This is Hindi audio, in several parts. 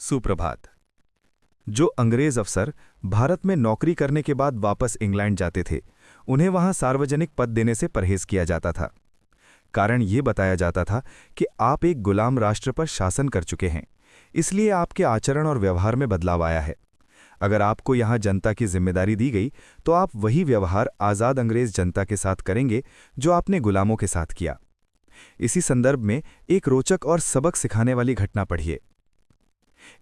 सुप्रभात। जो अंग्रेज अफसर भारत में नौकरी करने के बाद वापस इंग्लैंड जाते थे, उन्हें वहां सार्वजनिक पद देने से परहेज किया जाता था। कारण ये बताया जाता था कि आप एक गुलाम राष्ट्र पर शासन कर चुके हैं, इसलिए आपके आचरण और व्यवहार में बदलाव आया है। अगर आपको यहां जनता की जिम्मेदारी दी गई, तो आप वही व्यवहार आज़ाद अंग्रेज जनता के साथ करेंगे जो आपने गुलामों के साथ किया। इसी संदर्भ में एक रोचक और सबक सिखाने वाली घटना पढ़िए।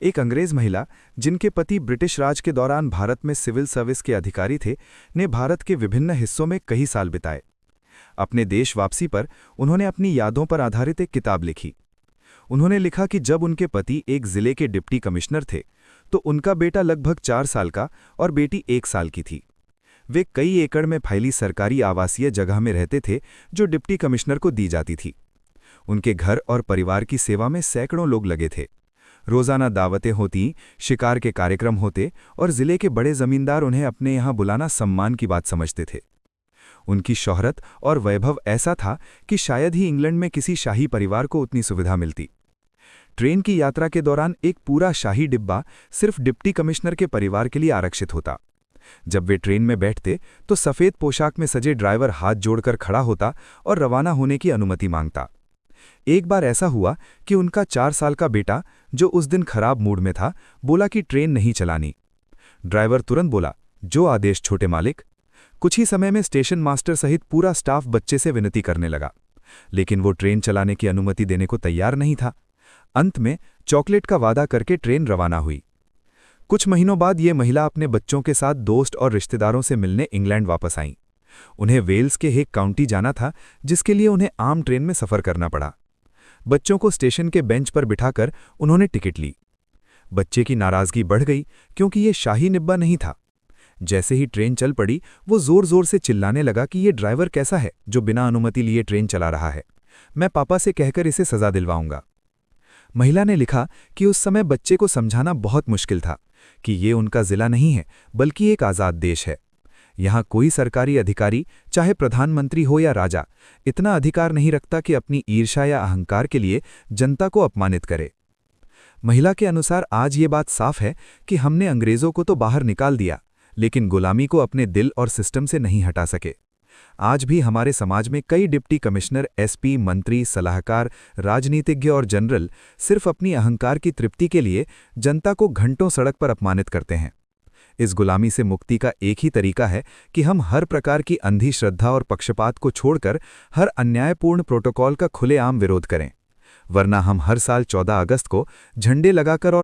एक अंग्रेज महिला, जिनके पति ब्रिटिश राज के दौरान भारत में सिविल सर्विस के अधिकारी थे, ने भारत के विभिन्न हिस्सों में कई साल बिताए। अपने देश वापसी पर उन्होंने अपनी यादों पर आधारित एक किताब लिखी। उन्होंने लिखा कि जब उनके पति एक जिले के डिप्टी कमिश्नर थे, तो उनका बेटा लगभग 4 साल का और बेटी 1 साल की थी। वे कई एकड़ में फैली सरकारी आवासीय जगह में रहते थे, जो डिप्टी कमिश्नर को दी जाती थी। उनके घर और परिवार की सेवा में सैकड़ों लोग लगे थे। रोजाना दावतें होती, शिकार के कार्यक्रम होते और जिले के बड़े जमींदार उन्हें अपने यहाँ बुलाना सम्मान की बात समझते थे। उनकी शोहरत और वैभव ऐसा था कि शायद ही इंग्लैंड में किसी शाही परिवार को उतनी सुविधा मिलती। ट्रेन की यात्रा के दौरान एक पूरा शाही डिब्बा सिर्फ डिप्टी कमिश्नर के परिवार के लिए आरक्षित होता। जब वे ट्रेन में बैठते तो सफ़ेद पोशाक में सजे ड्राइवर हाथ जोड़कर खड़ा होता और रवाना होने की अनुमति मांगता। एक बार ऐसा हुआ कि उनका 4 साल का बेटा, जो उस दिन खराब मूड में था, बोला कि ट्रेन नहीं चलानी। ड्राइवर तुरंत बोला, जो आदेश छोटे मालिक। कुछ ही समय में स्टेशन मास्टर सहित पूरा स्टाफ बच्चे से विनती करने लगा, लेकिन वो ट्रेन चलाने की अनुमति देने को तैयार नहीं था। अंत में चॉकलेट का वादा करके ट्रेन रवाना हुई। कुछ महीनों बाद ये महिला अपने बच्चों के साथ दोस्त और रिश्तेदारों से मिलने इंग्लैंड वापस आईं। उन्हें वेल्स के हेग काउंटी जाना था, जिसके लिए उन्हें आम ट्रेन में सफ़र करना पड़ा। बच्चों को स्टेशन के बेंच पर बिठाकर उन्होंने टिकट ली। बच्चे की नाराज़गी बढ़ गई, क्योंकि ये शाही निब्बा नहीं था। जैसे ही ट्रेन चल पड़ी, वो जोर जोर से चिल्लाने लगा कि ये ड्राइवर कैसा है जो बिना अनुमति लिए ट्रेन चला रहा है। मैं पापा से कहकर इसे सज़ा दिलवाऊंगा। महिला ने लिखा कि उस समय बच्चे को समझाना बहुत मुश्किल था कि ये उनका जिला नहीं है, बल्कि एक आज़ाद देश है। यहाँ कोई सरकारी अधिकारी, चाहे प्रधानमंत्री हो या राजा, इतना अधिकार नहीं रखता कि अपनी ईर्ष्या या अहंकार के लिए जनता को अपमानित करे। महिला के अनुसार आज ये बात साफ है कि हमने अंग्रेज़ों को तो बाहर निकाल दिया, लेकिन गुलामी को अपने दिल और सिस्टम से नहीं हटा सके। आज भी हमारे समाज में कई डिप्टी कमिश्नर, एसपी, मंत्री, सलाहकार, राजनीतिज्ञ और जनरल सिर्फ अपनी अहंकार की तृप्ति के लिए जनता को घंटों सड़क पर अपमानित करते हैं। इस गुलामी से मुक्ति का एक ही तरीका है कि हम हर प्रकार की अंधी श्रद्धा और पक्षपात को छोड़कर हर अन्यायपूर्ण प्रोटोकॉल का खुलेआम विरोध करें, वरना हम हर साल 14 अगस्त को झंडे लगाकर और